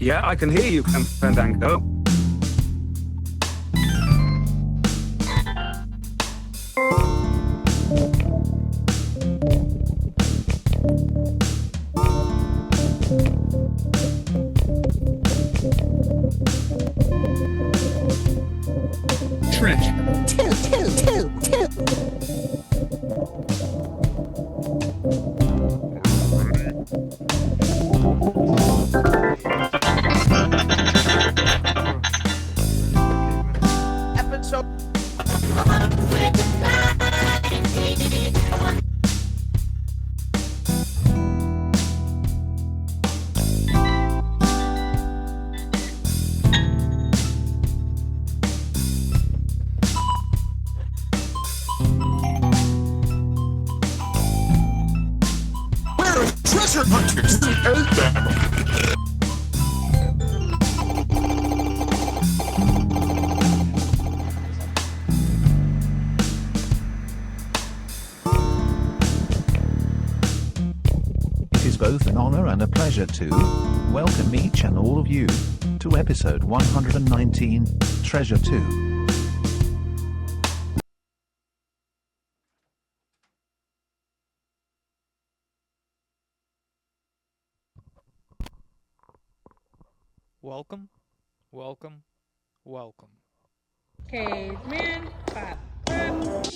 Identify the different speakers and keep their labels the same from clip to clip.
Speaker 1: Yeah, I can hear you, Fandango.
Speaker 2: Treasure hunters!
Speaker 3: It is both an honor and a pleasure to welcome each and all of you to episode 119, Treasure 2.
Speaker 4: Welcome, welcome, welcome.
Speaker 5: Caveman, pop, pop.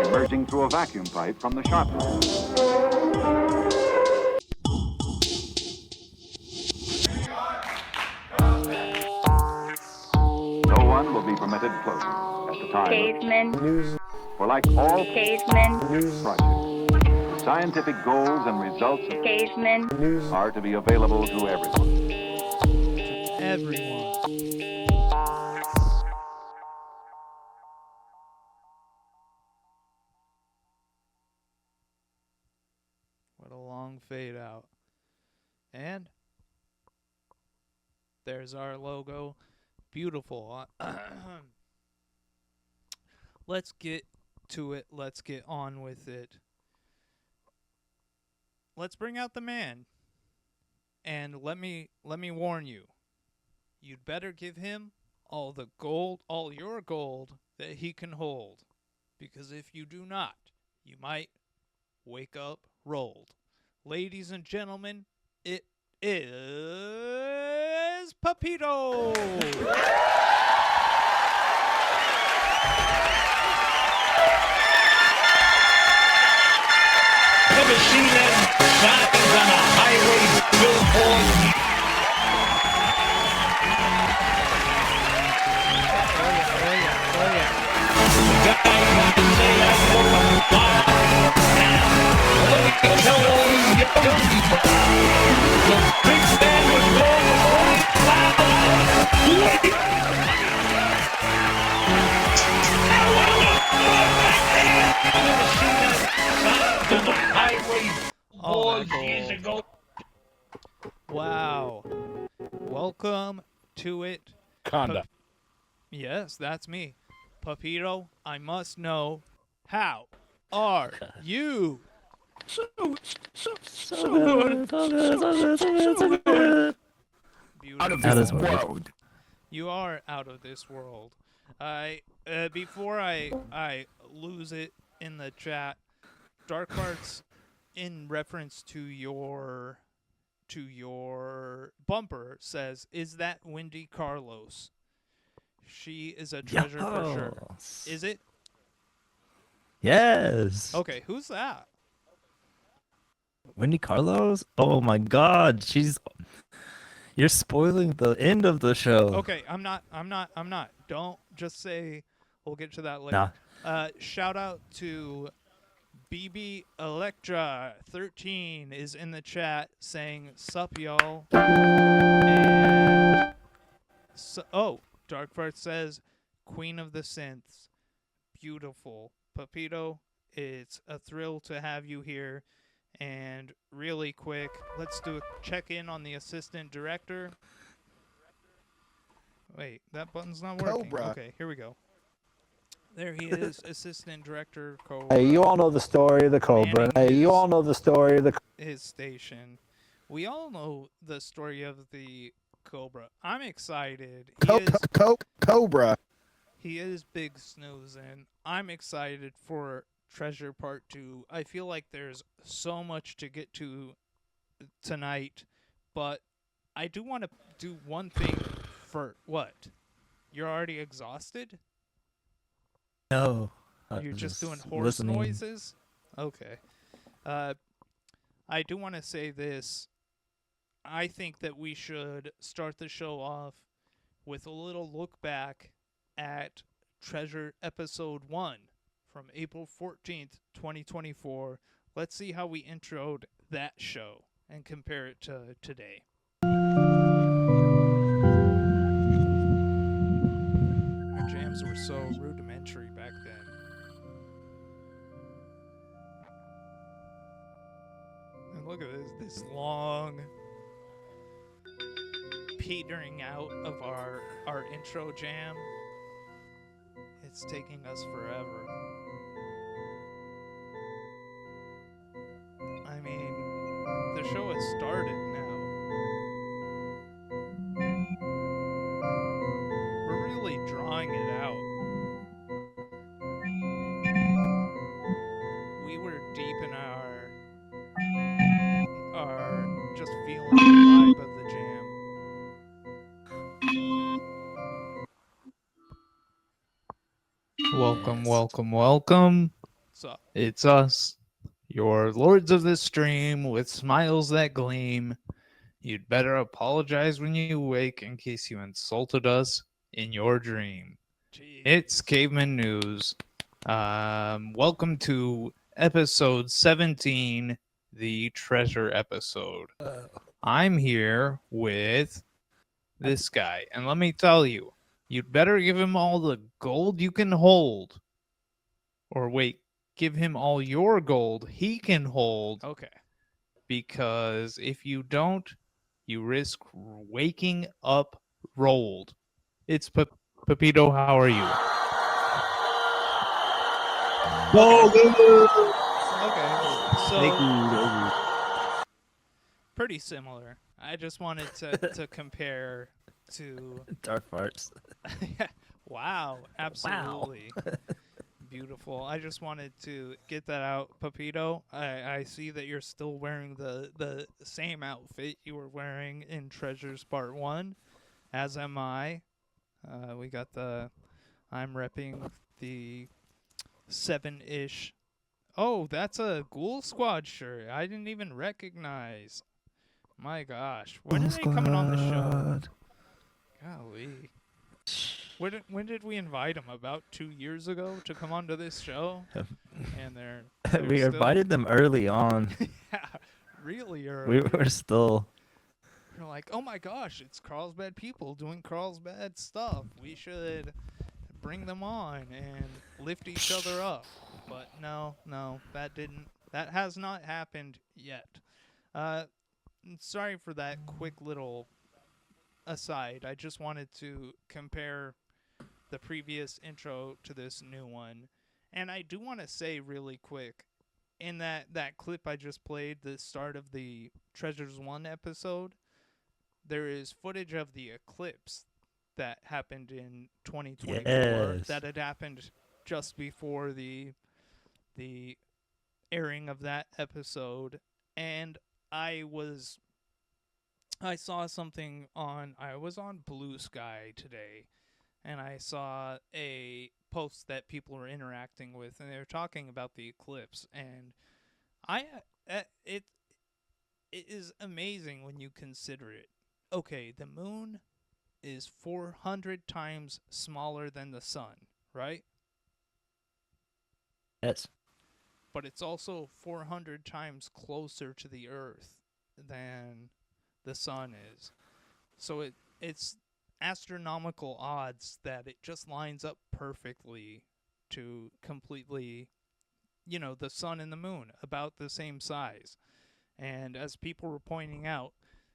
Speaker 6: Emerging through a vacuum pipe from the shop. No one will be permitted closer at the time.
Speaker 5: Caveman,
Speaker 6: News. For like all
Speaker 5: caveman,
Speaker 6: news projects, the scientific goals and results of
Speaker 5: caveman,
Speaker 6: news are to be available to everyone.
Speaker 4: Everyone. What a long fade out. And there's our logo. Beautiful. Let's get to it. Let's get on with it. Let's bring out the man. And let me warn you. You'd better give him all the gold, all your gold that he can hold. Because if you do not, you might wake up rolled. Ladies and gentlemen, it is Pepito!
Speaker 7: Never seen them signs on a highway billboard. The guy can say I know a lot. Let me tell you, the big man was born Never seen them signs on the highway boards years ago.
Speaker 4: Wow. Welcome to it.
Speaker 2: Conda.
Speaker 4: Yes, that's me. Pepito, I must know, how are you?
Speaker 2: Out of
Speaker 4: Beautiful.
Speaker 2: this world.
Speaker 4: You are out of this world. Before I lose it in the chat, Dark Hearts, in reference to your bumper, says, "Is that Wendy Carlos? She is a treasure for sure." Is it?
Speaker 8: Yes.
Speaker 4: Okay, who's that?
Speaker 8: Wendy Carlos? Oh my god, you're spoiling the end of the show.
Speaker 4: Okay, I'm not. Don't just say. We'll get to that later.
Speaker 8: Nah.
Speaker 4: Shout out to BB Electra 13 is in the chat saying sup y'all. And Darkfart says Queen of the Synths. Beautiful. Pepito, it's a thrill to have you here. And really quick, let's do a check-in on the assistant director. Wait, that button's not working.
Speaker 2: Cobra.
Speaker 4: Okay, here we go. There he is, assistant director,
Speaker 9: Hey, you all know the story of the Cobra.
Speaker 4: Manning
Speaker 9: Hey, you all know the story of the
Speaker 4: his station We all know the story of the Cobra. I'm excited.
Speaker 9: Cobra.
Speaker 4: He is big snoozing. I'm excited for Treasure Part 2. I feel like there's so much to get to tonight, but I do want to do one thing for what? You're already exhausted?
Speaker 8: No.
Speaker 4: You're
Speaker 8: I'm
Speaker 4: just doing
Speaker 8: just
Speaker 4: horse
Speaker 8: listening.
Speaker 4: noises? Okay. I do want to say this. I think that we should start the show off with a little look back at Treasure Episode 1 from April 14th, 2024. Let's see how we introed that show and compare it to today. Our jams were so rudimentary back then. And look at this long petering out of our intro jam. It's taking us forever. I mean, the show has started now. We're really drawing it out. We were deep in our just feeling the vibe of the jam. Welcome,
Speaker 8: Yes.
Speaker 4: welcome, welcome. It's us, your lords of the stream with smiles that gleam. You'd better apologize when you wake in case you insulted us in your dream. Jeez. It's Caveman News. Welcome to episode 17, the treasure episode. I'm here with this guy, and let me tell you, you'd better give him all the gold you can hold. Or wait, give him all your gold he can hold. Okay. Because if you don't, you risk waking up rolled. It's Pepito, how are you? Okay. So,
Speaker 8: Thank you.
Speaker 4: pretty similar. I just wanted to compare to...
Speaker 8: Dark farts.
Speaker 4: Wow, absolutely. Wow. Beautiful. I just wanted to get that out, Pepito. I see that you're still wearing the same outfit you were wearing in Treasures Part 1, as am I. We got I'm repping the 7-ish. Oh, that's a Ghoul Squad shirt. I didn't even recognize. My gosh. When are they coming on the show? Golly. When did we invite them? About 2 years ago to come onto this show? And they're
Speaker 8: We
Speaker 4: still...
Speaker 8: invited them early on.
Speaker 4: Yeah, really early.
Speaker 8: We were still...
Speaker 4: We're like, oh my gosh, it's Carlsbad people doing Carlsbad stuff. We should bring them on and lift each other up. But no, that has not happened yet. Sorry for that quick little aside. I just wanted to compare the previous intro to this new one. And I do want to say really quick, in that clip I just played, the start of the Treasures 1 episode, there is footage of the eclipse that happened in 2024.
Speaker 8: Yes. That
Speaker 4: had happened just before the airing of that episode. And I saw something I was on Blue Sky today, and I saw a post that people were interacting with, and they were talking about the eclipse, and it is amazing when you consider it. Okay, the moon is 400 times smaller than the sun, right?
Speaker 8: Yes.
Speaker 4: But it's also 400 times closer to the Earth than the sun is. So it's astronomical odds that it just lines up perfectly to completely, the sun and the moon about the same size. And as people were pointing out,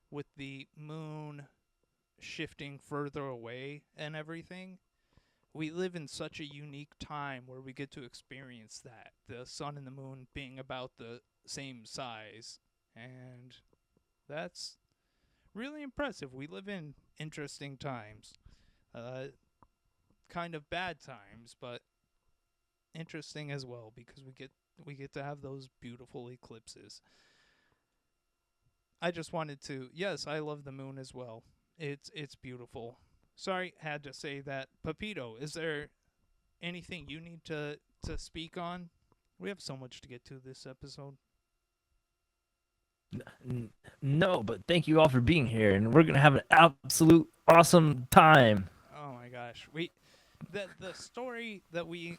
Speaker 4: with the moon shifting further away and everything, we live in such a unique time where we get to experience that. The sun and the moon being about the same size. And That's really impressive. We live in interesting times. Kind of bad times, but interesting as well because we get to have those beautiful eclipses. I just wanted to. Yes, I love the moon as well. It's beautiful. Sorry, had to say that. Pepito, is there anything you need to speak on? We have so much to get to this episode.
Speaker 8: No, but thank you all for being here, and we're gonna have an absolute awesome time.
Speaker 4: Oh my gosh. The story that we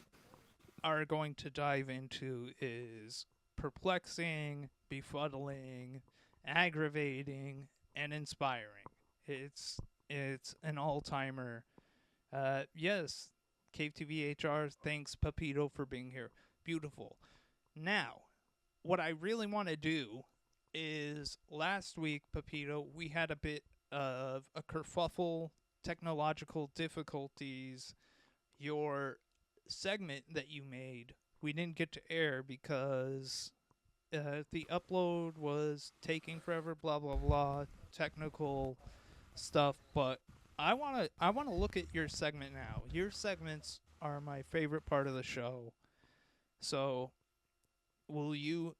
Speaker 4: are going to dive into is perplexing, befuddling, aggravating, and inspiring. It's an all-timer. Yes, Cave TV HR, thanks Pepito for being here. Beautiful. Now, what I really want to do is last week, Pepito, we had a bit of a kerfuffle, technological difficulties. Your segment that you made, we didn't get to air because the upload was taking forever, blah, blah, blah, technical stuff. But I want to look at your segment now. Your segments are my favorite part of the show. So, will you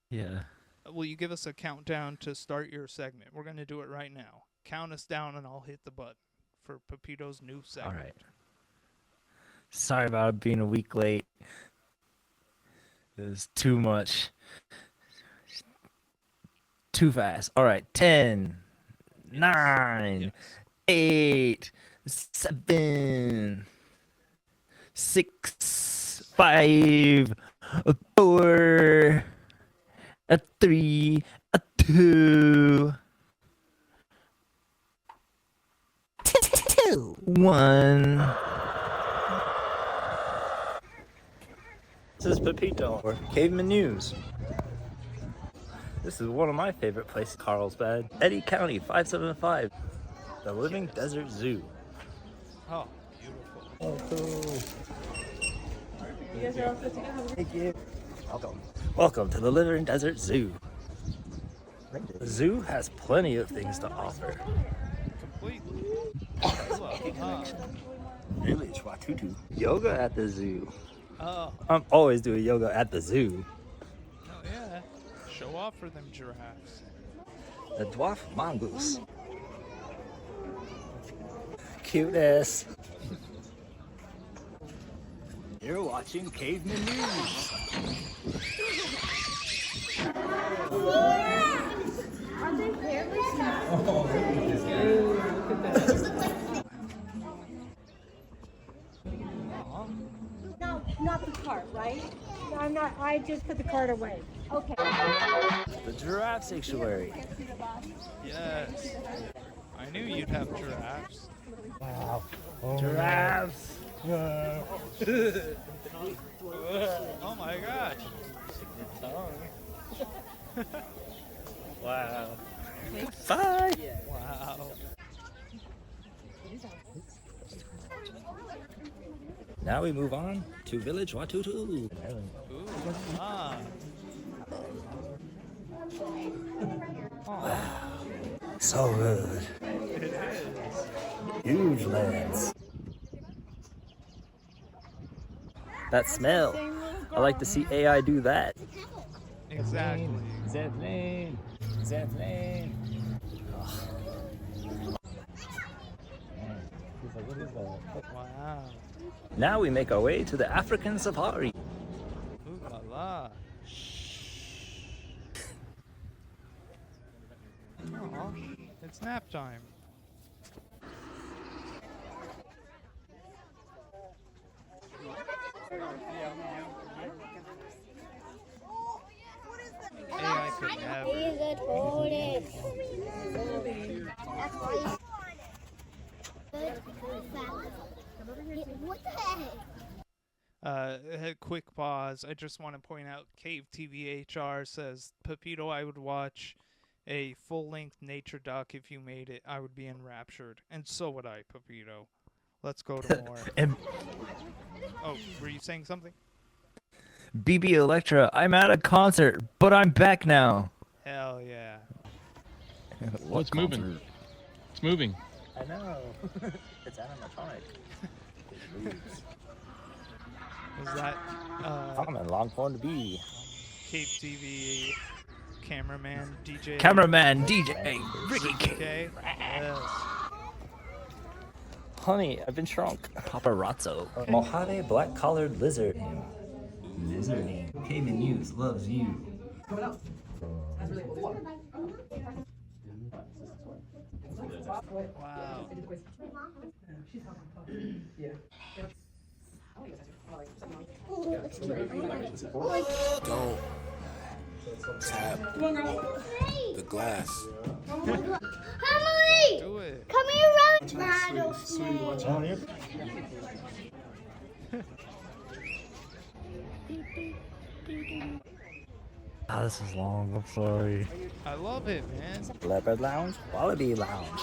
Speaker 4: give us a countdown to start your segment? We're going to do it right now. Count us down and I'll hit the button for Pepito's new segment.
Speaker 8: All right. Sorry about being a week late. It was too much. Too fast. All right. 10, 9,
Speaker 4: Yes.
Speaker 8: 8, 7, 6, 5, 4, 3, 2, 1. This is Pepito, or Caveman News. This is one of my favorite places, Carlsbad, Eddy County, 575, the Living Desert Zoo.
Speaker 4: Oh, beautiful.
Speaker 5: You guys are all set to go.
Speaker 8: Thank you. Welcome to the Living Desert Zoo. The zoo has plenty of things to offer.
Speaker 4: Completely.
Speaker 8: Village Watutu. Yoga at the zoo.
Speaker 4: Oh,
Speaker 8: I'm always doing yoga at the zoo.
Speaker 4: oh yeah. Show off for them giraffes.
Speaker 8: The dwarf mongoose. Cuteness. You're watching Caveman News.
Speaker 10: No, not the cart, right? I'm not, I just put the cart away. Okay.
Speaker 8: The giraffe sanctuary.
Speaker 4: Yes. I knew you'd have giraffes.
Speaker 8: Wow. Giraffes.
Speaker 4: Oh my gosh.
Speaker 8: Wow. Bye.
Speaker 4: Wow.
Speaker 8: Now we move on to Village Watutu.
Speaker 4: Ooh, ah.
Speaker 8: So good.
Speaker 4: It is.
Speaker 8: Huge lands. That smell. I like to see AI do that.
Speaker 4: Exactly.
Speaker 8: Zeppelin. Zeppelin.
Speaker 4: Wow.
Speaker 8: Now we make our way to the African safari.
Speaker 4: Ooh la la. Aw, it's nap time. AI could never.
Speaker 10: What the heck?
Speaker 4: A quick pause. I just want to point out Cave TV HR says, Pepito, I would watch a full-length nature doc if you made it. I would be enraptured. And so would I, Pepito. Let's go to more.
Speaker 8: And
Speaker 4: Oh, were you saying something?
Speaker 8: BB Electra, I'm at a concert, but I'm back now.
Speaker 4: Hell yeah.
Speaker 7: Oh, it's moving. It's moving.
Speaker 8: I know. It's animatronic. It moves.
Speaker 4: Was that
Speaker 8: I'm in Longhorn to be.
Speaker 4: Cape TV cameraman DJ?
Speaker 8: Cameraman DJ Ricky K.
Speaker 4: Okay. Yes.
Speaker 8: Honey, I've been shrunk. Paparazzo. Mojave black-collared lizard. Lizarding. Cayman News loves you.
Speaker 4: Wow.
Speaker 2: Don't tap the glass.
Speaker 10: Emily!
Speaker 4: Do it.
Speaker 10: Come here, rattlesnake.
Speaker 8: Ah, this is long. I'm sorry.
Speaker 4: I love it, man.
Speaker 8: Leopard Lounge? Wallaby Lounge.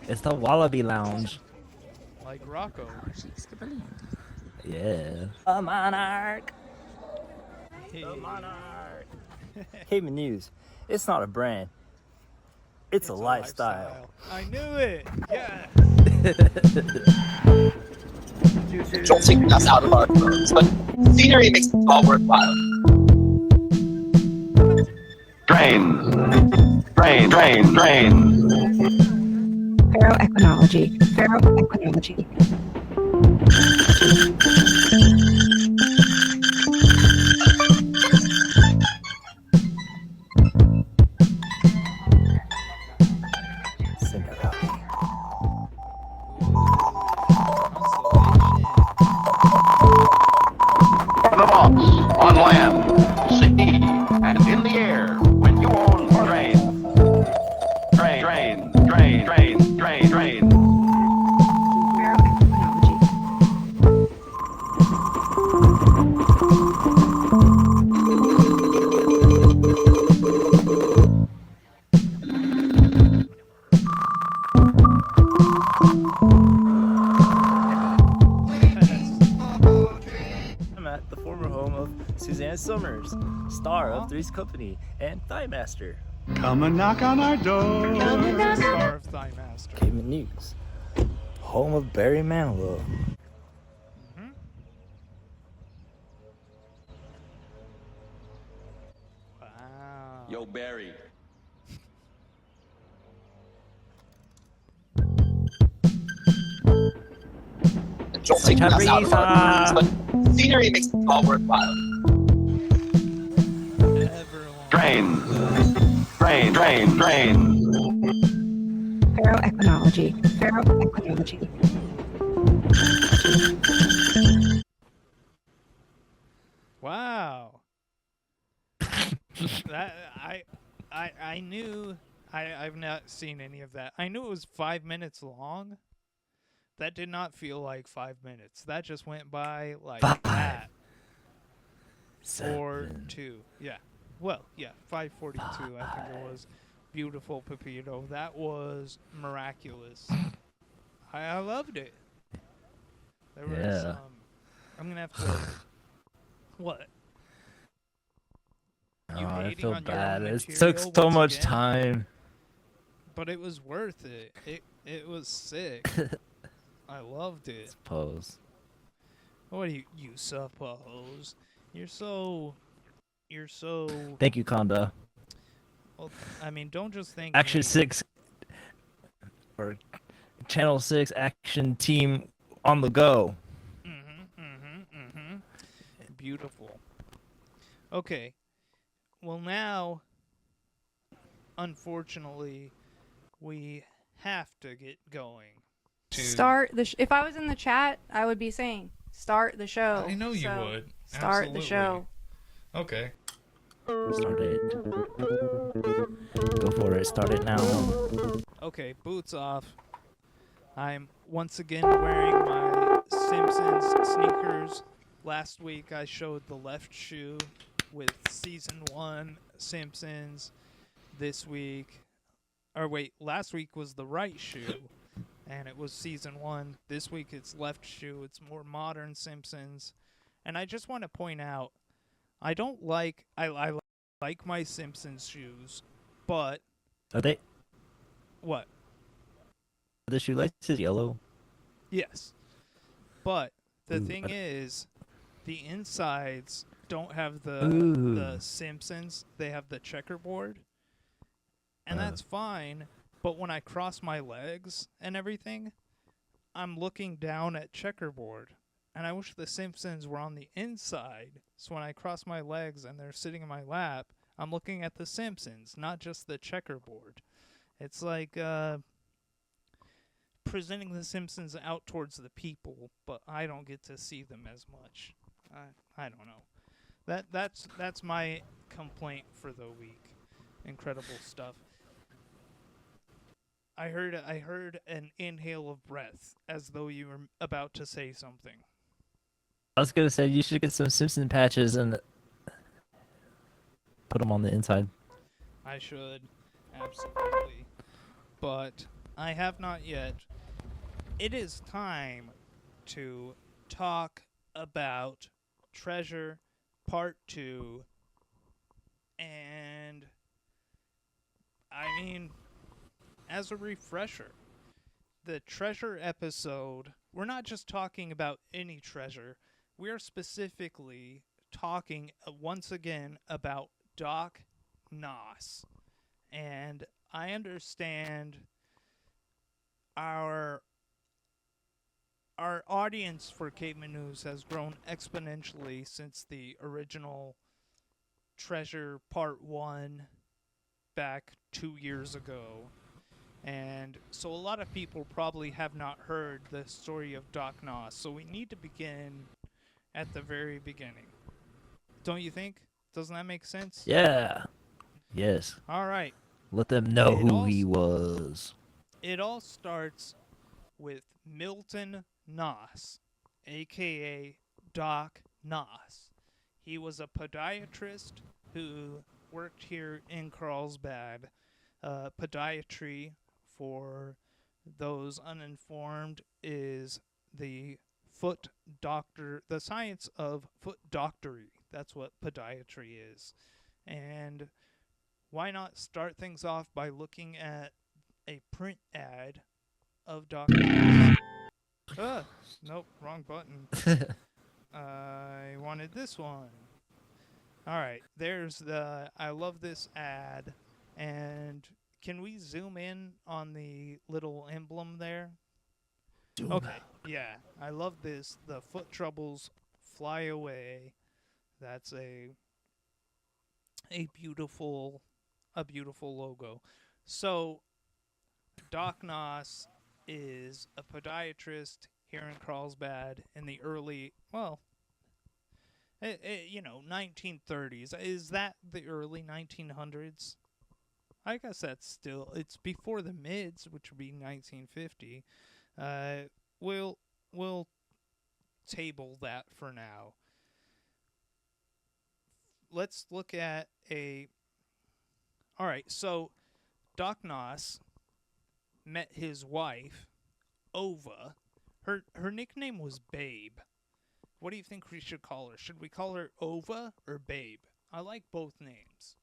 Speaker 8: It's the Wallaby Lounge.
Speaker 4: Like Rocco.
Speaker 8: Yeah. A monarch.
Speaker 4: Hey.
Speaker 8: The monarch. Cayman News. It's not a brand. It's a lifestyle.
Speaker 4: I knew it. Yeah.
Speaker 11: Jolting us out of our clothes, but scenery makes it all worthwhile.
Speaker 6: Drains.
Speaker 5: Ferroequinology.
Speaker 6: The box, on land, sea, and in the air, when you own drain. Drain.
Speaker 8: I'm at the former home of Suzanne Summers, star of Three's Company and Thigh Master.
Speaker 1: Come and knock on our door.
Speaker 4: Star of Thigh Master.
Speaker 8: Cayman News, home of Barry Manilow.
Speaker 4: Mhm. Wow.
Speaker 2: Yo, Barry.
Speaker 11: Jolting us out of our clothes, but scenery makes it all worthwhile.
Speaker 4: Everyone.
Speaker 6: Drain.
Speaker 5: Ferroequinology.
Speaker 4: Wow. That I knew. I've not seen any of that. I knew it was 5 minutes long. That did not feel like 5 minutes. That just went by like that. 4:02. Yeah. Well, yeah, 5:42. I think it was. Beautiful Pepito. That was miraculous. I loved it. There was I'm gonna have to. What? You
Speaker 8: I
Speaker 4: hating
Speaker 8: feel
Speaker 4: on your
Speaker 8: bad.
Speaker 4: own
Speaker 8: It
Speaker 4: material
Speaker 8: took so
Speaker 4: once
Speaker 8: much
Speaker 4: again?
Speaker 8: time.
Speaker 4: But it was worth it. It was sick. I loved it.
Speaker 8: Suppose.
Speaker 4: What do you suppose? You're so.
Speaker 8: Thank you, Conda.
Speaker 4: Well, I mean, don't just think.
Speaker 8: Action
Speaker 4: me.
Speaker 8: 6 or Channel 6 Action Team on the go.
Speaker 4: Beautiful. Okay. Well, now, unfortunately, we have to get going.
Speaker 5: Start the. If I was in the chat, I would be saying, "Start the show."
Speaker 7: I know you
Speaker 5: So,
Speaker 7: would.
Speaker 5: Start the
Speaker 7: Absolutely.
Speaker 5: show.
Speaker 7: Okay.
Speaker 8: Start it. Go for it. Start it now.
Speaker 4: Okay, boots off. I'm once again wearing my Simpsons sneakers. Last week I showed the left shoe with season 1 Simpsons. This week, last week was the right shoe, and it was season 1. This week it's left shoe. It's more modern Simpsons. And I just want to point out, I like my Simpsons shoes, But
Speaker 8: Are they?
Speaker 4: what?
Speaker 8: Are the shoelaces yellow?
Speaker 4: Yes. But the
Speaker 8: Ooh,
Speaker 4: thing is, the insides don't have the
Speaker 8: Ooh.
Speaker 4: Simpsons. They have the checkerboard. And that's fine. But when I cross my legs and everything, I'm looking down at checkerboard. And I wish the Simpsons were on the inside. So when I cross my legs and they're sitting in my lap, I'm looking at the Simpsons, not just the checkerboard. It's like presenting the Simpsons out towards the people, but I don't get to see them as much. I don't know. That's my complaint for the week. Incredible stuff. I heard an inhale of breath as though you were about to say something.
Speaker 8: I was gonna say you should get some Simpson patches and put them on the inside.
Speaker 4: I should, absolutely. But I have not yet. It is time to talk about Treasure Part 2. And, I mean, as a refresher, the treasure episode, we're not just talking about any treasure. We are specifically talking once again about Doc Noss. And I understand our audience for Caveman News has grown exponentially since the original Treasure Part 1 back 2 years ago. And so a lot of people probably have not heard the story of Doc Noss. So we need to begin at the very beginning. Don't you think? Doesn't that make sense?
Speaker 8: Yeah. Yes.
Speaker 4: All right.
Speaker 8: Let them know who he was.
Speaker 4: It all starts with Milton Noss, a.k.a. Doc Noss. He was a podiatrist who worked here in Carlsbad. Podiatry, for those uninformed, is the foot doctor, the science of foot doctory. That's what podiatry is. And why not start things off by looking at a print ad of Dr. Nope, wrong button. I wanted this one. Alright, there's the, I love this ad. And can we zoom in on the little emblem there? Okay, yeah, I love this. The foot troubles fly away. That's a beautiful logo. So Doc Noss is a podiatrist here in Carlsbad in the early, 1930s. Is that the early 1900s? I guess that's still, it's before the mids, which would be 1950. We'll table that for now. Let's look at alright, so Doc Noss met his wife, Ova. Her nickname was Babe. What do you think we should call her? Should we call her Ova or Babe? I like both names.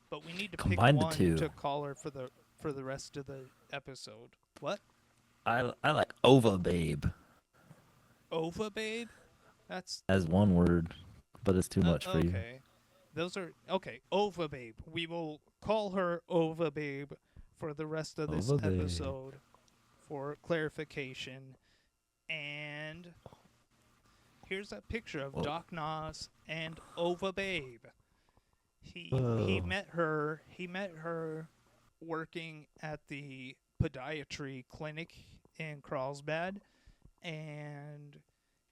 Speaker 4: But we need to
Speaker 8: Combine
Speaker 4: pick
Speaker 8: the
Speaker 4: one
Speaker 8: two.
Speaker 4: to call her for the rest of the episode. What?
Speaker 8: I like Ova Babe.
Speaker 4: Ova Babe? That's
Speaker 8: As one word, but it's too much for you.
Speaker 4: Okay. Those are okay, Ova Babe. We will call her Ova Babe for the rest of this
Speaker 8: Ova Babe.
Speaker 4: episode for clarification. And here's a picture of Doc Noss and Ova Babe. He met her working at the podiatry clinic in Carlsbad, and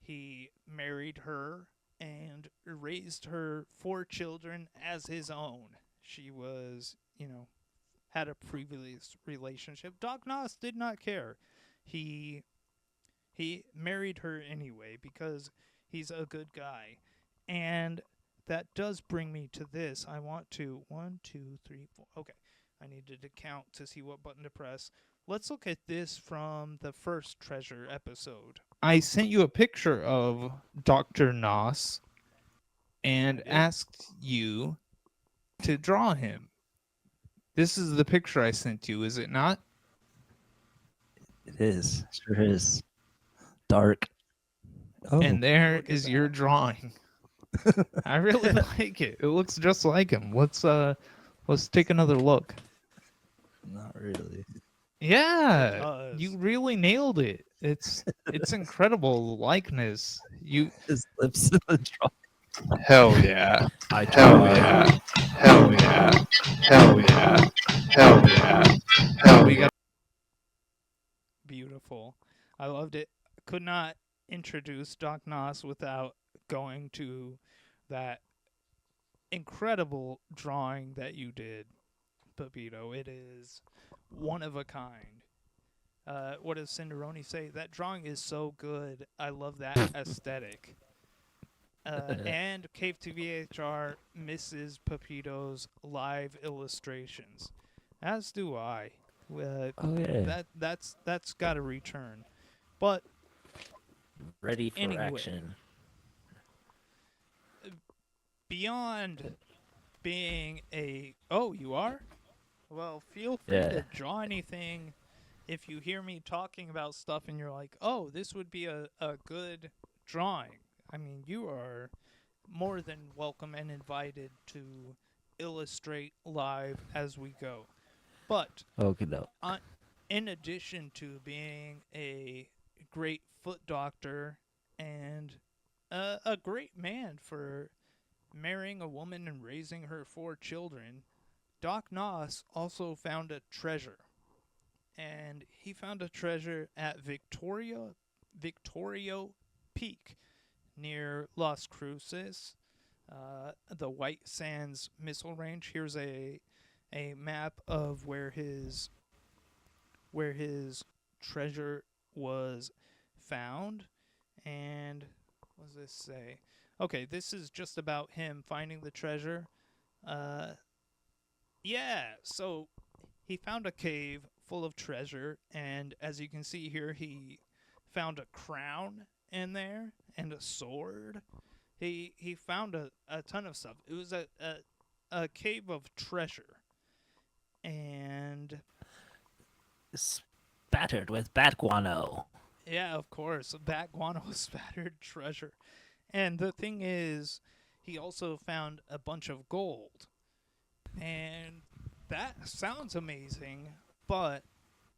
Speaker 4: he married her and raised her 4 children as his own. She was, had a previous relationship. Doc Noss did not care. He married her anyway because he's a good guy. And that does bring me to this. I want to 1, 2, 3, 4. Okay. I needed to count to see what button to press. Let's look at this from the first treasure episode. I sent you a picture of Dr. Noss and asked you to draw him. This is the picture I sent you, is it not?
Speaker 8: It is. Sure is. Dark. Oh,
Speaker 4: And there is your drawing. I really like it. It looks just like him. Let's take another look.
Speaker 8: not really.
Speaker 4: Yeah, you really nailed it. It's incredible likeness.
Speaker 8: His lips in the drawing.
Speaker 4: Hell yeah.
Speaker 8: I
Speaker 4: Hell
Speaker 8: tried.
Speaker 4: yeah. Hell yeah. Hell yeah. Hell yeah. Hell yeah. Beautiful. I loved it. Could not introduce Doc Noss without going to that incredible drawing that you did, Pepito. It is one of a kind. What does Cinderoni say? That drawing is so good. I love that aesthetic. And Cave to VHR misses Pepito's live illustrations, as do I.
Speaker 8: Oh yeah.
Speaker 4: That's got to return, but
Speaker 8: Ready for
Speaker 4: anyway,
Speaker 8: action.
Speaker 4: Beyond being you are? Well, feel free
Speaker 8: Yeah.
Speaker 4: to draw anything. If you hear me talking about stuff and you're like, oh, this would be a good drawing. I mean, you are more than welcome and invited to illustrate live as we go. But
Speaker 8: Okay, no.
Speaker 4: in addition to being a great foot doctor and a great man for marrying a woman and raising her 4 children, Doc Noss also found a treasure. And he found a treasure at Victorio Peak near Las Cruces, the White Sands Missile Range. Here's a map of where his treasure was found. And what does this say? Okay, this is just about him finding the treasure. Yeah, so he found a cave full of treasure, and as you can see here, he found a crown in there and a sword. He found a ton of stuff. It was a cave of treasure. And
Speaker 8: spattered with bat guano.
Speaker 4: Yeah, of course. Bat guano spattered treasure. And the thing is, he also found a bunch of gold. And that sounds amazing, but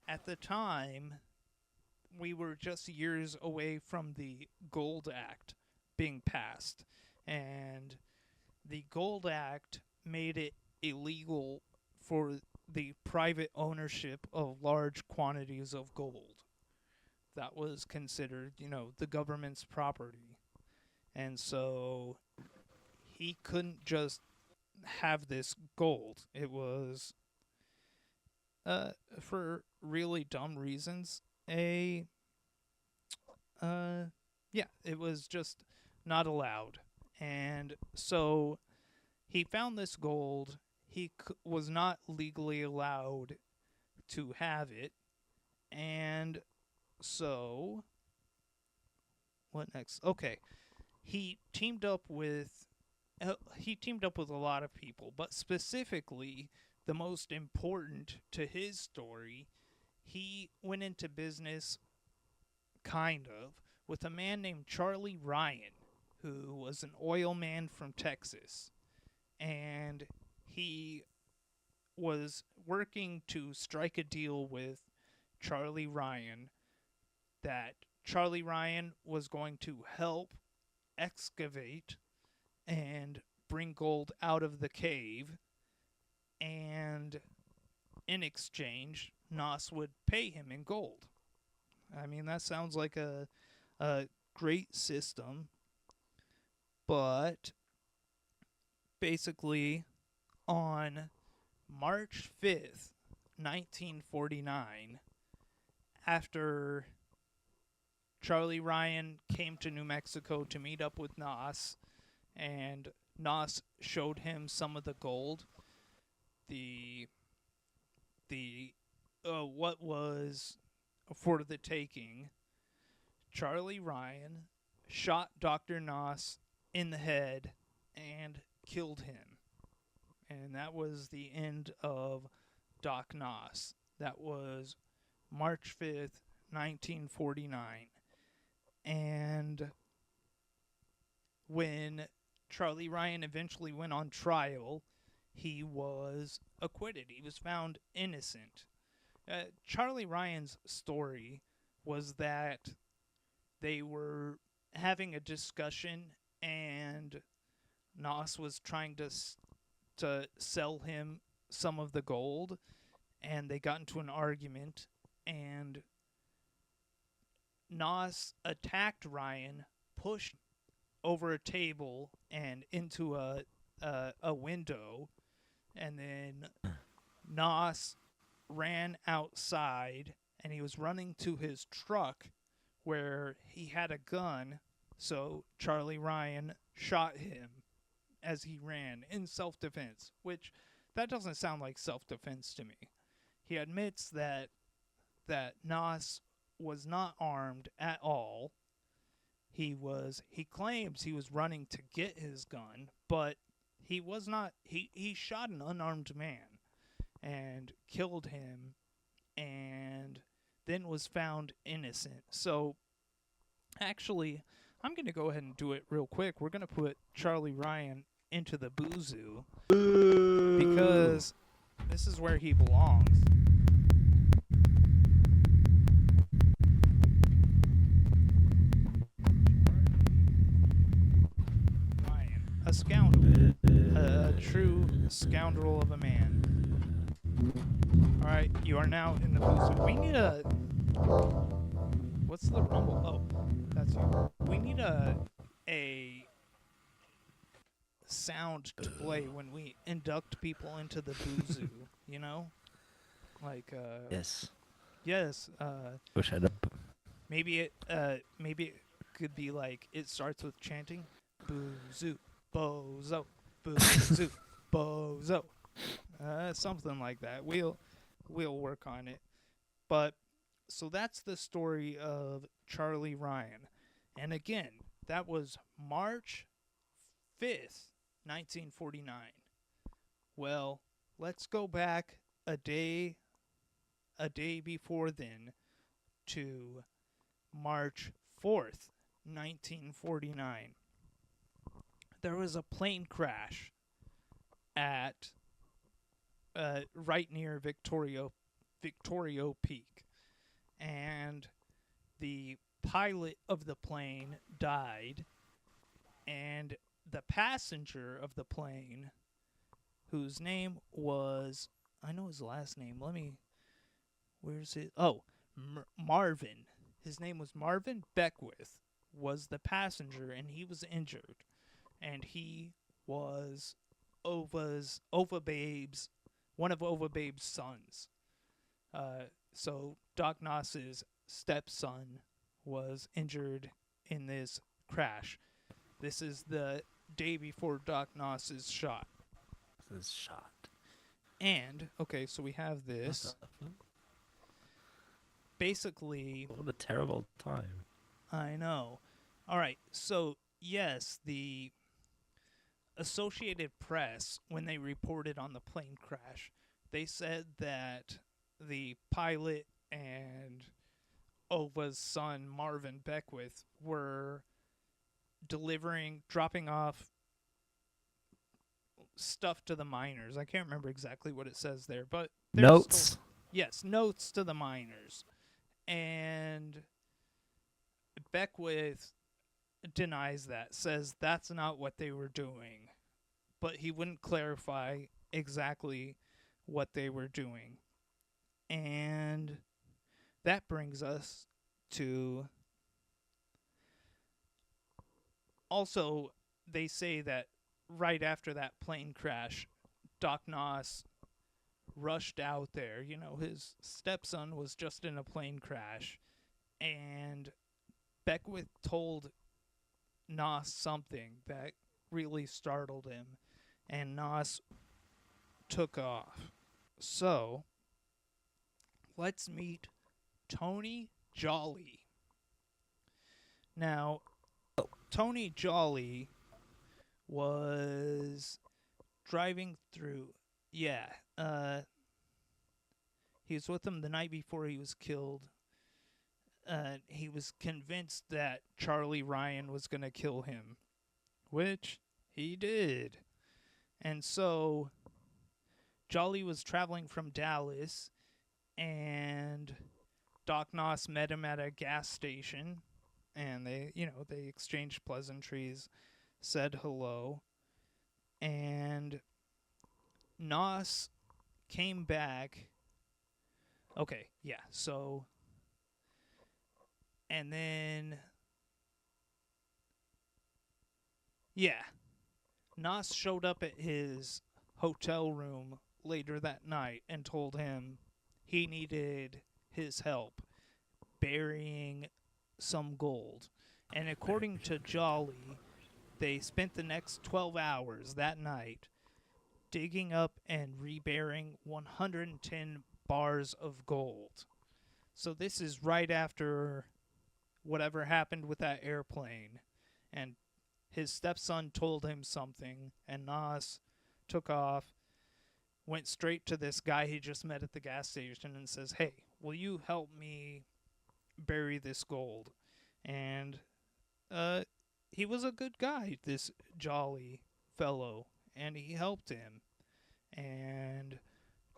Speaker 4: at the time, we were just years away from the Gold Act being passed. And the Gold Act made it illegal for the private ownership of large quantities of gold. That was considered, the government's property. And so he couldn't just have this gold. It was, for really dumb reasons, it was just not allowed. And so he found this gold. He was not legally allowed to have it. And so, what next? Okay. He teamed up with a lot of people, but specifically the most important to his story, he went into business with a man named Charlie Ryan, who was an oil man from Texas. And he was working to strike a deal with Charlie Ryan that Charlie Ryan was going to help excavate and bring gold out of the cave, and in exchange, Noss would pay him in gold. I mean, that sounds like a great system, but basically on March 5th, 1949, after Charlie Ryan came to New Mexico to meet up with Noss, and Noss showed him some of the gold, what was for the taking, Charlie Ryan shot Dr. Noss in the head and killed him. And that was the end of Doc Noss. That was March 5th, 1949. And when Charlie Ryan eventually went on trial, he was acquitted. He was found innocent. Charlie Ryan's story was that they were having a discussion, and Noss was trying to sell him some of the gold, and they got into an argument, and Noss attacked Ryan, pushed over a table and into a window, and then Noss ran outside, and he was running to his truck where he had a gun, so Charlie Ryan shot him as he ran in self-defense, which that doesn't sound like self-defense to me. He admits that Noss was not armed at all. He claims he was running to get his gun, but he was not. He shot an unarmed man and killed him, and then was found innocent. So actually, I'm going to go ahead and do it real quick. We're going to put Charlie Ryan into the boozoo because this is where he belongs. Ryan, a scoundrel, a true scoundrel of a man. All right, you are now in the boozoo. We need a... What's the rumble? Oh, that's you. We need a sound to play when we induct people into the boozoo, you know? Like,
Speaker 8: Yes.
Speaker 4: Yes,
Speaker 8: Wish I'd have...
Speaker 4: maybe it could be like, it starts with chanting, boozoo, bozo, boozoo, bozo. Something like that. We'll work on it. But, so that's the story of Charlie Ryan. And again, that was March 5th, 1949. Well, let's go back a day before then to March 4th, 1949. There was a plane crash at right near Victoria Peak, and the pilot of the plane died, and the passenger of the plane, whose name was, I know his last name, where's it? Oh, Marvin. His name was Marvin Beckwith, was the passenger, and he was injured, and he was Ova Babe's, one of Ova Babe's sons. So Doc Noss's stepson was injured in this crash. This is the day before Doc Noss is shot. And, okay, so we have this. Basically...
Speaker 8: What a terrible time.
Speaker 4: I know. Alright, so, yes, the Associated Press, when they reported on the plane crash, they said that the pilot and Ova's son, Marvin Beckwith, were dropping off stuff to the miners. I can't remember exactly what it says there, but...
Speaker 8: Notes?
Speaker 4: Yes, notes to the miners. And Beckwith denies that, says that's not what they were doing. But he wouldn't clarify exactly what they were doing. And that brings us to... Also, they say that right after that plane crash, Doc Noss rushed out there. You know, his stepson was just in a plane crash, and Beckwith told Noss something that really startled him, and Noss took off. So, let's meet Tony Jolly. Now, Tony Jolly was driving through... Yeah, He was with him the night before he was killed. He was convinced that Charlie Ryan was going to kill him, which he did. And so Jolly was traveling from Dallas, and Doc Noss met him at a gas station, and they exchanged pleasantries, said hello, and Noss came back. Okay, yeah, so, and then, yeah, Noss showed up at his hotel room later that night and told him he needed his help burying some gold. And according to Jolly, they spent the next 12 hours that night digging up and reburying 110 bars of gold. So this is right after whatever happened with that airplane. And his stepson told him something, and Noss took off, went straight to this guy he just met at the gas station and says, "Hey, will you help me bury this gold?" And he was a good guy, this Jolly fellow, and he helped him. And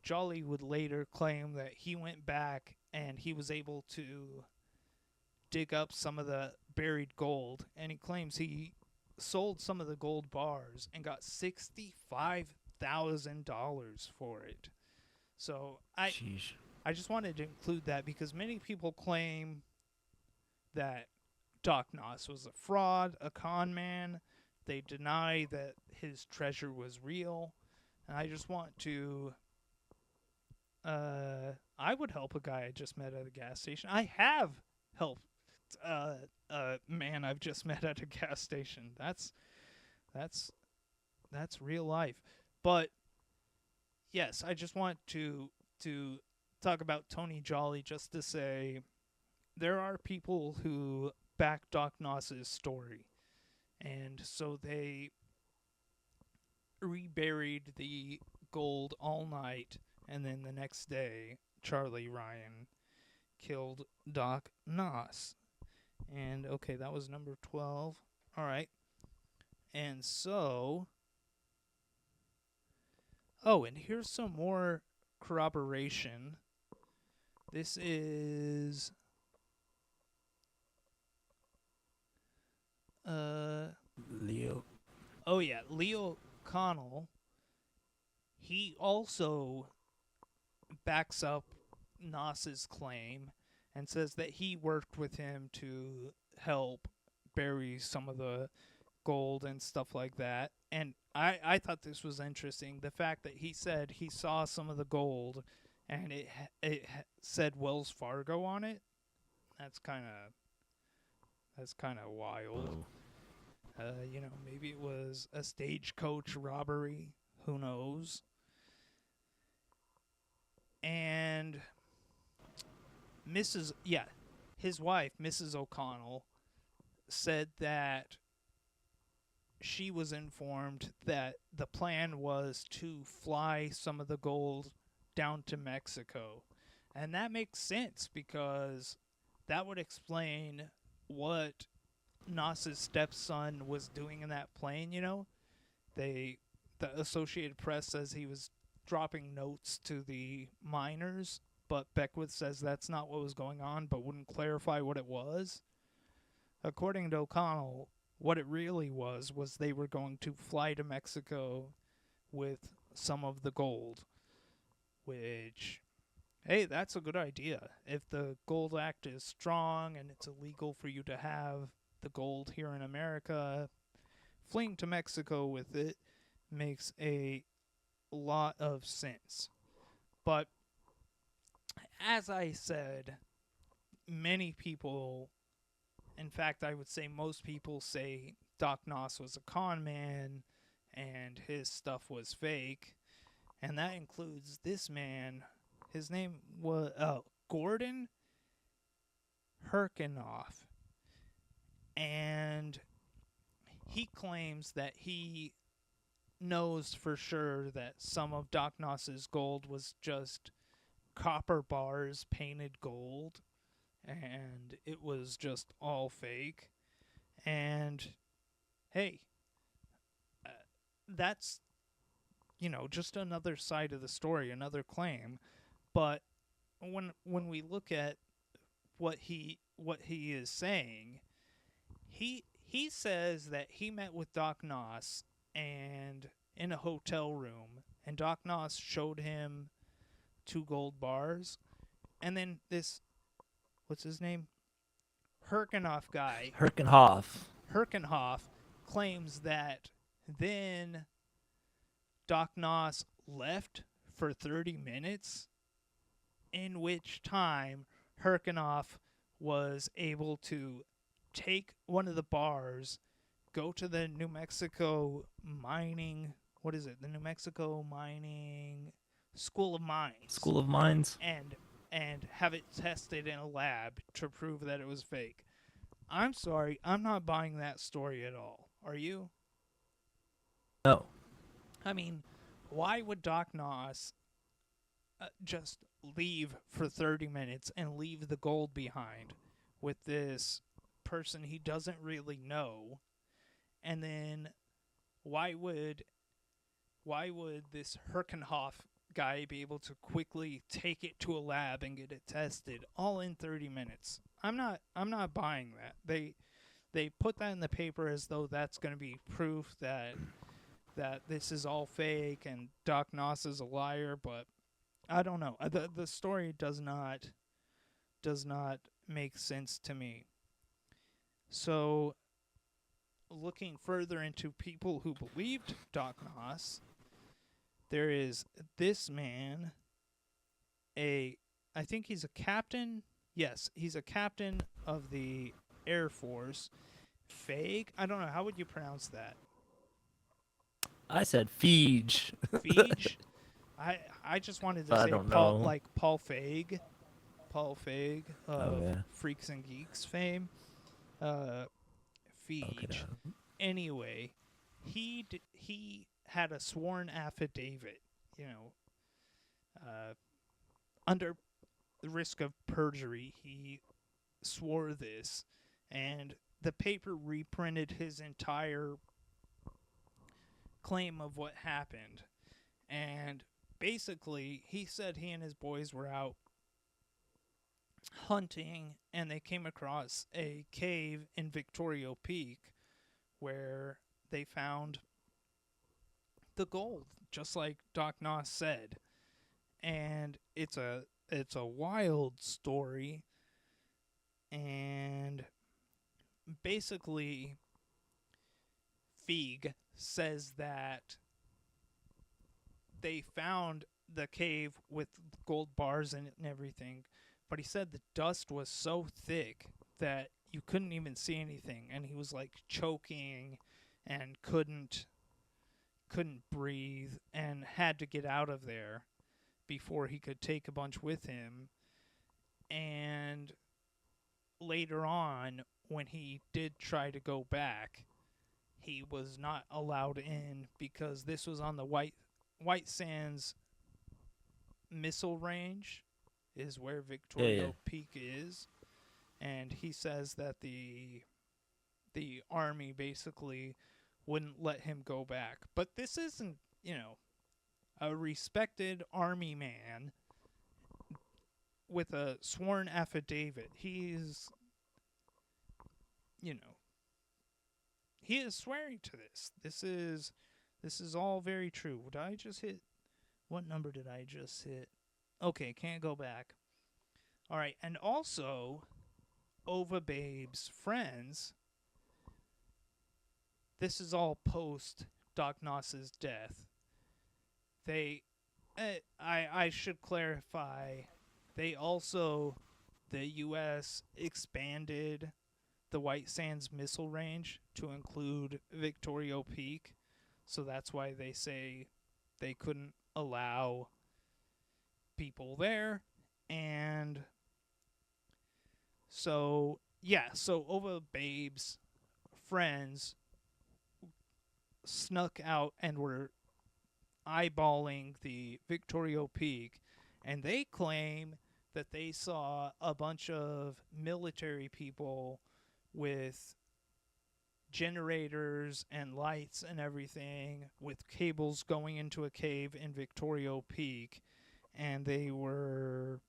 Speaker 4: Jolly would later claim that he went back and he was able to dig up some of the buried gold, and he claims he sold some of the gold bars and got $65,000 for it. So I just wanted to include that because many people claim that Doc Noss was a fraud, a con man. They deny that his treasure was real. And I just want to I would help a guy I just met at a gas station. I have helped a man I've just met at a gas station. That's real life. But yes, I just want to talk about Tony Jolly just to say there are people who back Doc Noss's story. And so they reburied the gold all night, and then the next day Charlie Ryan killed Doc Noss. And okay, that was number 12. All right. And so, oh, and here's some more corroboration. This is
Speaker 8: Leo.
Speaker 4: Oh yeah, Leo Connell. He also backs up Noss's claim and says that he worked with him to help bury some of the gold and stuff like that. And I thought this was interesting. The fact that he said he saw some of the gold and it said Wells Fargo on it. That's kind of wild. Maybe it was a stagecoach robbery. Who knows? And his wife, Mrs. O'Connell, said that she was informed that the plan was to fly some of the gold down to Mexico. And that makes sense because that would explain what Noss's stepson was doing in that plane, The Associated Press says he was dropping notes to the miners, but Beckwith says that's not what was going on, but wouldn't clarify what it was. According to O'Connell, what it really was they were going to fly to Mexico with some of the gold, which, hey, that's a good idea. If the Gold Act is strong and it's illegal for you to have the gold here in America, fleeing to Mexico with it makes a lot of sense. But as I said, many people, in fact, I would say most people say Doc Noss was a con man and his stuff was fake. And that includes this man. His name was Gordon Herkenoff. And he claims that he knows for sure that some of Doc Noss's gold was just copper bars painted gold, and it was just all fake. And hey, that's, just another side of the story, another claim. But when we look at what he is saying, he says that he met with Doc Noss and in a hotel room, and Doc Noss showed him 2 gold bars, and then this, what's his name, Herkenhoff guy, Herkenhoff claims that then Doc Noss left for 30 minutes, in which time Herkenhoff was able to take one of the bars, go to the New Mexico mining, the New Mexico Mining School of Mines. And have it tested in a lab to prove that it was fake. I'm sorry, I'm not buying that story at all. Are you?
Speaker 8: No.
Speaker 4: I mean, why would Doc Noss just leave for 30 minutes and leave the gold behind with this person he doesn't really know? And then why would this Herkenhoff guy be able to quickly take it to a lab and get it tested all in 30 minutes? I'm not buying that. They put that in the paper as though that's going to be proof that this is all fake and Doc Noss is a liar, but I don't know. The story does not make sense to me. So, looking further into people who believed Doc Noss, there is this man, I think he's a captain. Yes, he's a captain of the Air Force. Feig? I don't know. How would you pronounce that?
Speaker 8: I said Feige.
Speaker 4: Feige? I just wanted to say Paul, like Paul Feig. Paul Feig of Freaks and Geeks fame. Feige. Anyway, he had a sworn affidavit, under the risk of perjury, he swore this, and the paper reprinted his entire claim of what happened. And basically, he said he and his boys were out hunting, and they came across a cave in Victoria Peak where they found the gold, just like Doc Noss said. And it's a wild story, and basically Feig says that they found the cave with gold bars in it and everything, but he said the dust was so thick that you couldn't even see anything, and he was like choking and couldn't breathe and had to get out of there before he could take a bunch with him. And later on, when he did try to go back, he was not allowed in because this was on the White Sands missile range, is where Victoria Peak is. And he says that the Army basically wouldn't let him go back. But this isn't, a respected Army man with a sworn affidavit. He's, he is swearing to this. This is all very true. Did I just hit? What number did I just hit? Okay, can't go back. All right, and also, Ova Babe's friends. This is all post Doc Noss's death. I should clarify, they also, the U.S. expanded the White Sands missile range to include Victoria Peak, so that's why they say they couldn't allow people there. And so Ova Babe's friends snuck out and were eyeballing the Victoria Peak, And they claim that they saw a bunch of military people with generators and lights and everything with cables going into a cave in Victoria Peak, and they were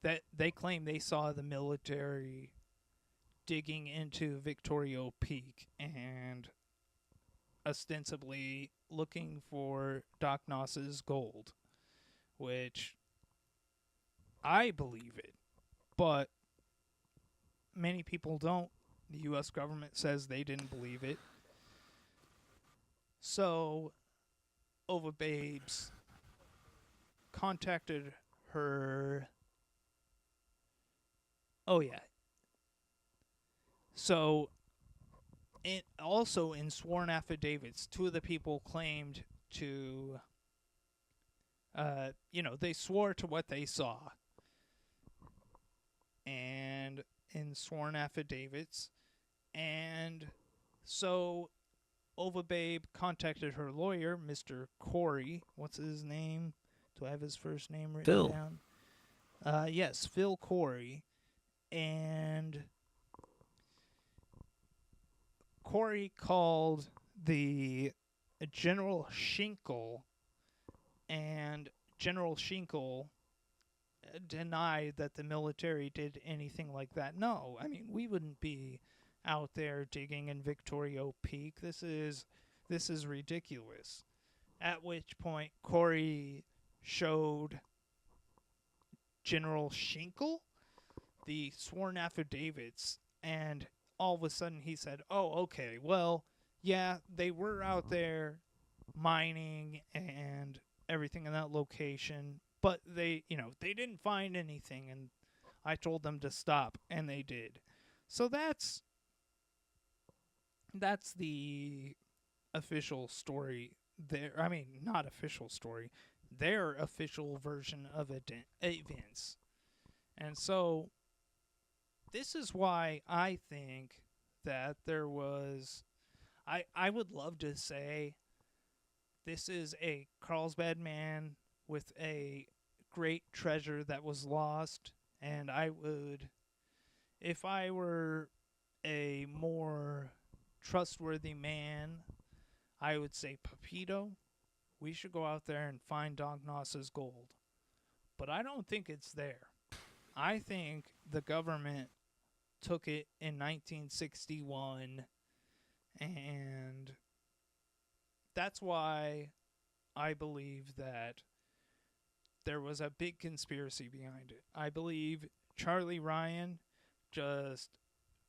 Speaker 4: that they claim they saw the military digging into Victoria Peak and ostensibly looking for Doc Noss's gold, which I believe it, but many people don't. The U.S. government says they didn't believe it. So, Ova Babes contacted her. Oh, yeah. So, also in sworn affidavits, two of the people claimed to, they swore to what they saw. And in sworn affidavits. And so Ova Babe contacted her lawyer, Mr. Corey. What's his name? Do I have his first name written
Speaker 8: Phil.
Speaker 4: down? Yes, Phil Corey. And Corey called the General Schinkel, and General Schinkel denied that the military did anything like that. No, I mean, we wouldn't be out there digging in Victoria Peak. This is ridiculous. At which point Corey showed General Schinkel the sworn affidavits, and all of a sudden he said, "Oh, okay, well, yeah, they were out there mining and everything in that location, but they didn't find anything, and I told them to stop, and they did." So that's the official story there. I mean, not official story, their official version of events. And so this is why I think that there was, I would love to say this is a Carlsbad man with a great treasure that was lost, and I would, if I were a more trustworthy man, I would say, Pepito, we should go out there and find Doc Noss's gold. But I don't think it's there. I think the government took it in 1961, and that's why I believe that there was a big conspiracy behind it. I believe Charlie Ryan just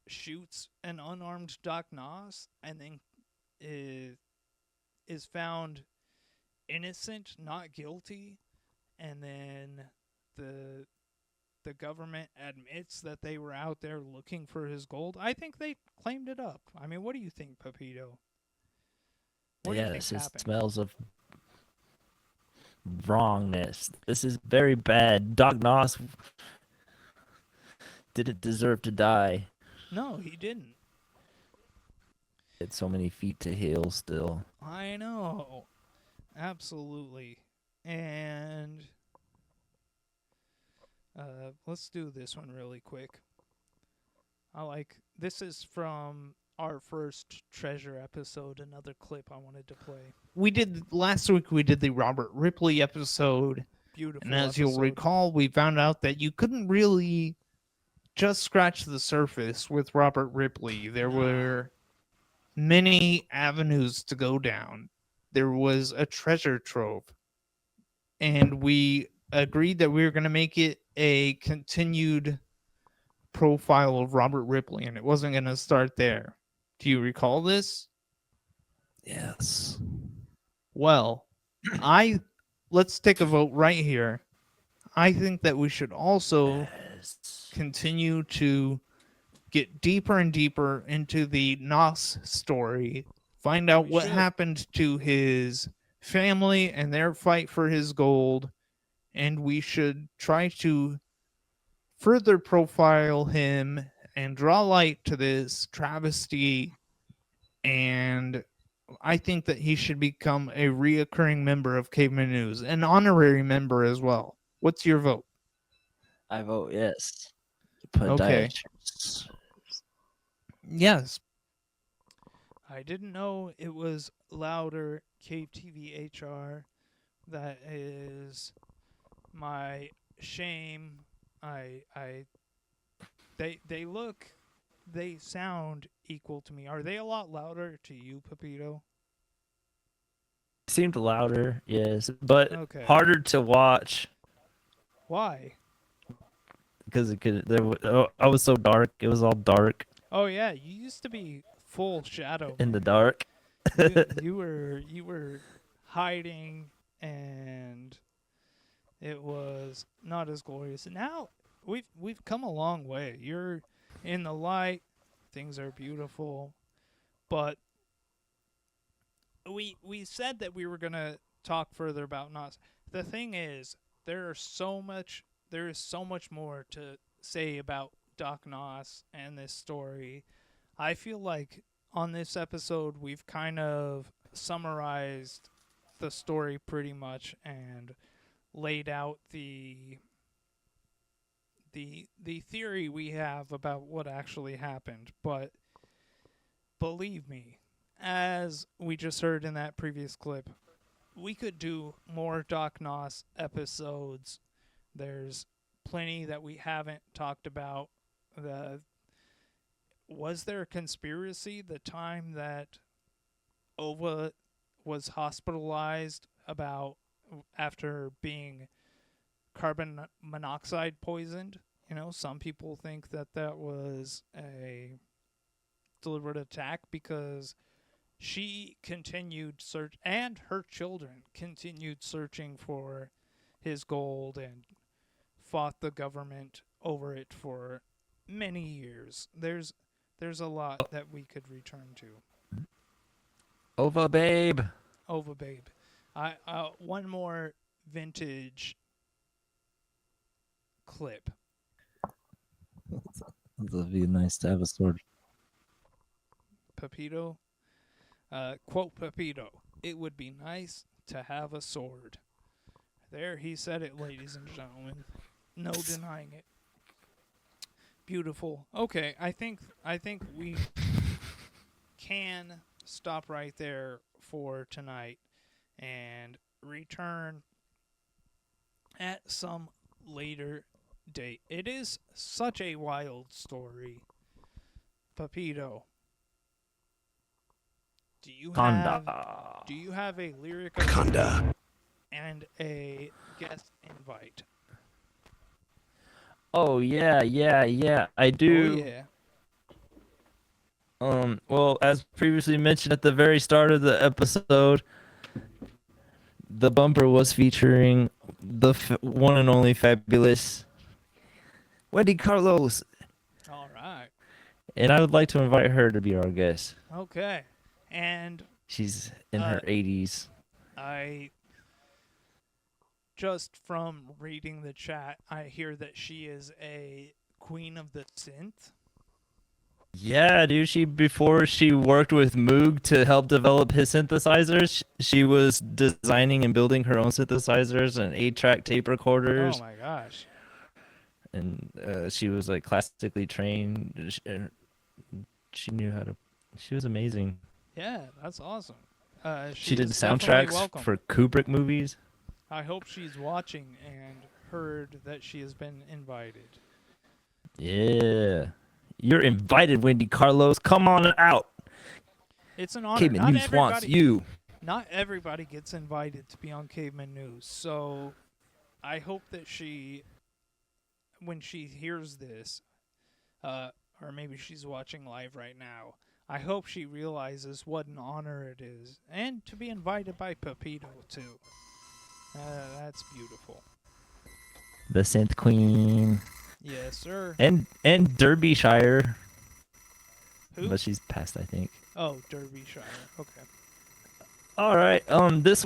Speaker 4: shoots an unarmed Doc Noss and then is found innocent, not guilty, and then the government admits that they were out there looking for his gold. I think they claimed it up. I mean, what do you think, Pepito? What do you think
Speaker 8: Yes, it
Speaker 4: happened?
Speaker 8: smells of wrongness. This is very bad. Doc Noss didn't deserve to die.
Speaker 4: No, he didn't.
Speaker 8: He had so many feet to heal still.
Speaker 4: I know. Absolutely. And let's do this one really quick. This is from our first treasure episode, another clip I wanted to play. Last week we did the Robert Ripley episode.
Speaker 5: Beautiful.
Speaker 4: And as you'll recall, we found out that you couldn't really just scratch the surface with Robert Ripley. There were many avenues to go down. There was a treasure trove. And we agreed that we were going to make it a continued profile of Robert Ripley, and it wasn't going to start there. Do you recall this?
Speaker 8: Yes.
Speaker 4: Well, let's take a vote right here. I think that we should also continue to get deeper and deeper into the Noss story, find out what happened to his family and their fight for his gold, and we should try to further profile him and draw light to this travesty and I think that he should become a reoccurring member of Caveman News, an honorary member as well. What's your vote?
Speaker 8: I vote yes.
Speaker 4: Okay.
Speaker 8: Podiatrist.
Speaker 4: Yes. I didn't know it was louder Cave TV HR. That is my shame. They sound equal to me. Are they a lot louder to you, Pepito?
Speaker 8: Seemed louder, yes, but
Speaker 4: Okay.
Speaker 8: harder to watch
Speaker 4: Why?
Speaker 8: because it could. I was so dark. It was all dark
Speaker 4: Oh yeah, you used to be full shadow.
Speaker 8: in the dark.
Speaker 4: You were hiding, and it was not as glorious. Now we've come a long way. You're in the light. Things are beautiful, but we said that we were gonna talk further about Nas. The thing is, there is so much more to say about Doc Nos and this story. I feel like on this episode we've kind of summarized the story pretty much and laid out the theory we have about what actually happened. But believe me, as we just heard in that previous clip, we could do more Doc Nos episodes. There's plenty that we haven't talked about. Was there a conspiracy the time that Ova was hospitalized after being carbon monoxide poisoned? You know, some people think that was a deliberate attack because she continued search, and her children continued searching for his gold and fought the government over it for many years. There's a lot that we could return to.
Speaker 8: Ova babe.
Speaker 4: Ova babe. One more vintage clip.
Speaker 8: It'd be nice to have a sword.
Speaker 4: Pepito. Quote Pepito. It would be nice to have a sword. There, he said it, ladies and gentlemen. No denying it. Beautiful. Okay, I think we can stop right there for tonight and return at some later date. It is such a wild story. Pepito, do you have a lyric and a guest invite?
Speaker 8: Oh yeah, I do.
Speaker 4: Oh yeah.
Speaker 8: Well, as previously mentioned at the very start of the episode, the bumper was featuring the one and only fabulous Wendy Carlos.
Speaker 4: All right.
Speaker 8: And I would like to invite her to be our guest.
Speaker 4: Okay. And
Speaker 8: she's in her 80s.
Speaker 4: I just from reading the chat, I hear that she is a queen of the synth.
Speaker 8: Yeah, dude. Before she worked with Moog to help develop his synthesizers, she was designing and building her own synthesizers and 8-track tape recorders.
Speaker 4: Oh my gosh.
Speaker 8: And she was like classically trained. She knew how to. She was amazing.
Speaker 4: Yeah, that's awesome.
Speaker 8: She did soundtracks for Kubrick movies.
Speaker 4: I hope she's watching and heard that she has been invited.
Speaker 8: Yeah. You're invited, Wendy Carlos. Come on out.
Speaker 4: It's an honor.
Speaker 8: Caveman News wants you.
Speaker 4: Not everybody gets invited to be on Caveman News, so I hope that when she hears this, or maybe she's watching live right now, I hope she realizes what an honor it is, and to be invited by Pepito too. That's beautiful.
Speaker 8: The Synth Queen.
Speaker 4: Yes, sir.
Speaker 8: And Derbyshire.
Speaker 4: Who?
Speaker 8: But she's passed, I think.
Speaker 4: Oh, Derbyshire. Okay.
Speaker 8: All right. This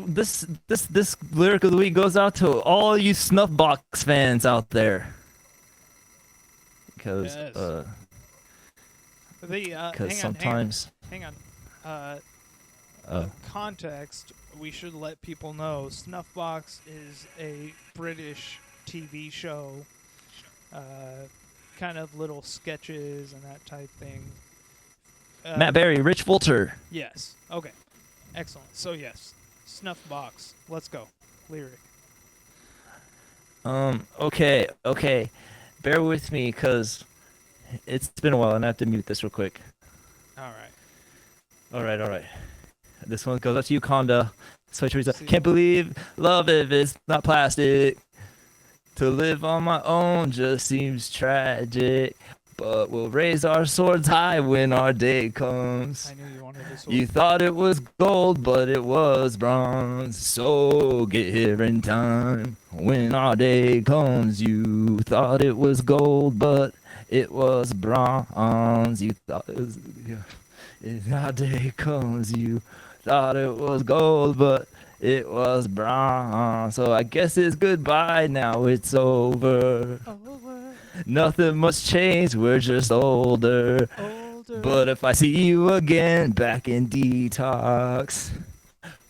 Speaker 8: lyric of the week goes out to all you Snuffbox fans out there. Because
Speaker 4: yes.
Speaker 8: sometimes.
Speaker 4: Hang on. context, we should let people know Snuffbox is a British TV show, kind of little sketches and that type thing.
Speaker 8: Matt Berry, Rich Fulcher.
Speaker 4: Yes. Okay. Excellent. So yes, Snuffbox. Let's go. Lyric.
Speaker 8: Okay. Bear with me, cause it's been a while, and I have to mute this real quick.
Speaker 4: All
Speaker 8: All right. This one goes out to you, Conda. So Teresa, can't believe love if it's not plastic. To live on my own just seems tragic. But we'll raise our swords high when our day comes.
Speaker 4: I knew you wanted this one.
Speaker 8: You thought it was gold, but it was bronze. So get here in time. When our day comes, you thought it was gold, but it was bronze. You thought it was... When our day comes, you thought it was gold, but it was bronze. So I guess it's goodbye, now it's over. Nothing must change, we're just older. But if I see you again back in detox,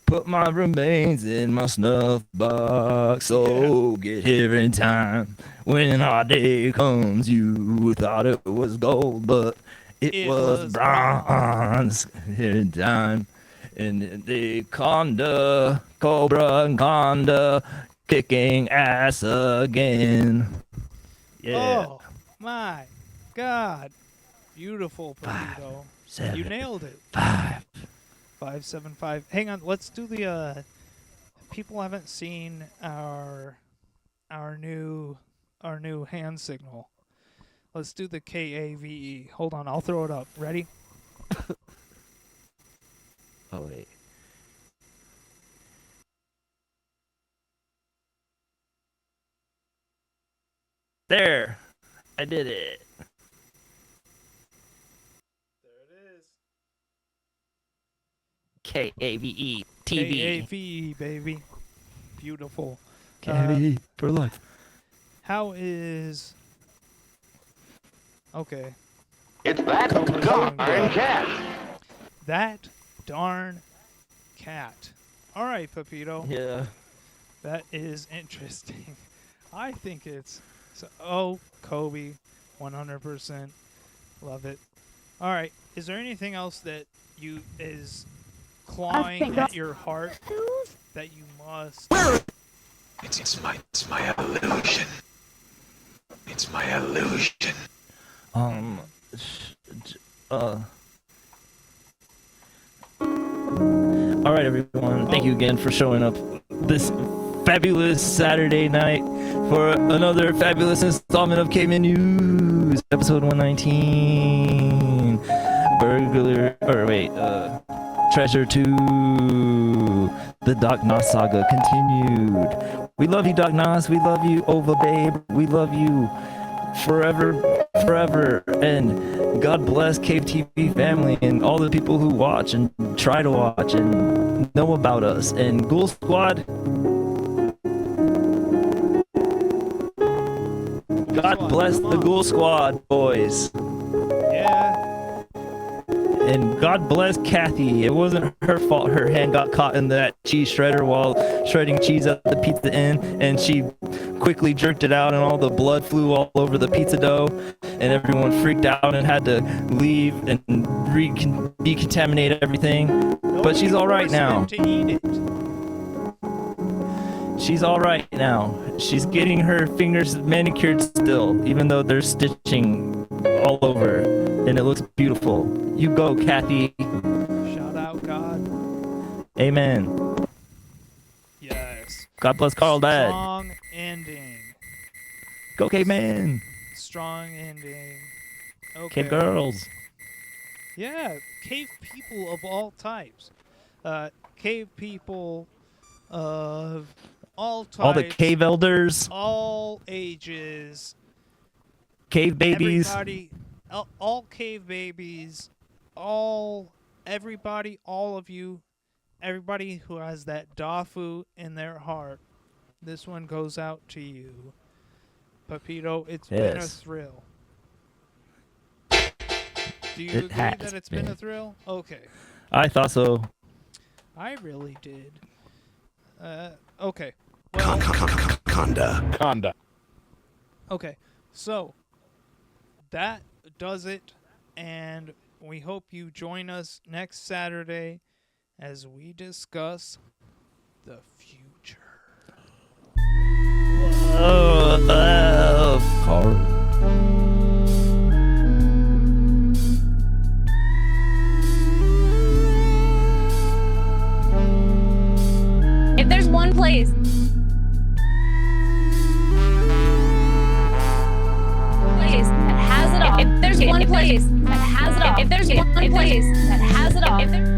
Speaker 8: put my remains in my snuff box. So get here in time. When our day comes, you thought it was gold, but it was bronze. Here in time. And the Conda, Cobra and Conda, kicking ass again. Yeah.
Speaker 4: Oh my God! Beautiful, Pepito. You nailed it. 575. Hang on. Let's do the. People haven't seen our new hand signal. Let's do the KAVE. Hold on, I'll throw it up. Ready?
Speaker 8: Oh wait. There, I did it. KAVE TV.
Speaker 4: KAVE, baby. Beautiful.
Speaker 8: KAVE for life.
Speaker 4: How is... Okay.
Speaker 6: It's that darn cat.
Speaker 4: That darn cat. All right, Pepito.
Speaker 8: Yeah.
Speaker 4: That is interesting. I think it's... Oh, Kobe. 100%. Love it. All right. Is there anything else that is clawing at your heart that you must...
Speaker 2: It's my illusion. It's my illusion.
Speaker 8: All right, everyone. Thank you again for showing up this fabulous Saturday night for another fabulous installment of Caveman News, episode 119. Treasure 2. The Doc Nos saga continued. We love you, Doc Nos. We love you, Ova Babe. We love you forever. And God bless Cave TV family and all the people who watch and try to watch and know about us. And Ghoul Squad, God bless the Ghoul Squad, boys.
Speaker 4: Yeah.
Speaker 8: And God bless Kathy. It wasn't her fault her hand got caught in that cheese shredder while shredding cheese at the Pizza Inn, and she quickly jerked it out and all the blood flew all over the pizza dough, and everyone freaked out and had to leave and decontaminate everything. But she's all right now. She's all right now. She's getting her fingers manicured still, even though there's stitching all over, and it looks beautiful. You go, Kathy.
Speaker 4: Shout out, God.
Speaker 8: Amen.
Speaker 4: Yes.
Speaker 8: God bless Carlsbad.
Speaker 4: Strong ending.
Speaker 8: Go, caveman.
Speaker 4: Strong ending. Okay.
Speaker 8: Cave girls.
Speaker 4: Yeah, cave people of all types. Cave people of all types.
Speaker 8: All the cave elders.
Speaker 4: All ages.
Speaker 8: Cave babies.
Speaker 4: Everybody, all cave babies. Everybody, all of you. Everybody who has that Dafu in their heart. This one goes out to you. Pepito, it's been a thrill. Do you agree that it's been a thrill? Okay.
Speaker 8: I thought so.
Speaker 4: I really did. Okay.
Speaker 9: Conda.
Speaker 4: Okay, so that does it, and we hope you join us next Saturday as we discuss the future.
Speaker 12: If there's one place that has it all, if there's one place that has it all, if there's one place that has it all, if there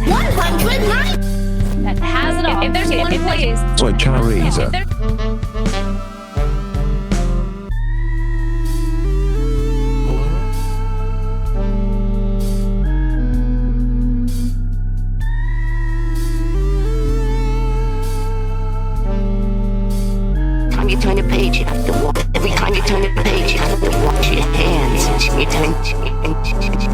Speaker 12: 109 that has it all, if there's one place,
Speaker 3: It's like Chinese.
Speaker 12: if there-
Speaker 13: Time you turn the page, you have to walk. Every time you turn the page, you have to wash your hands. You turn.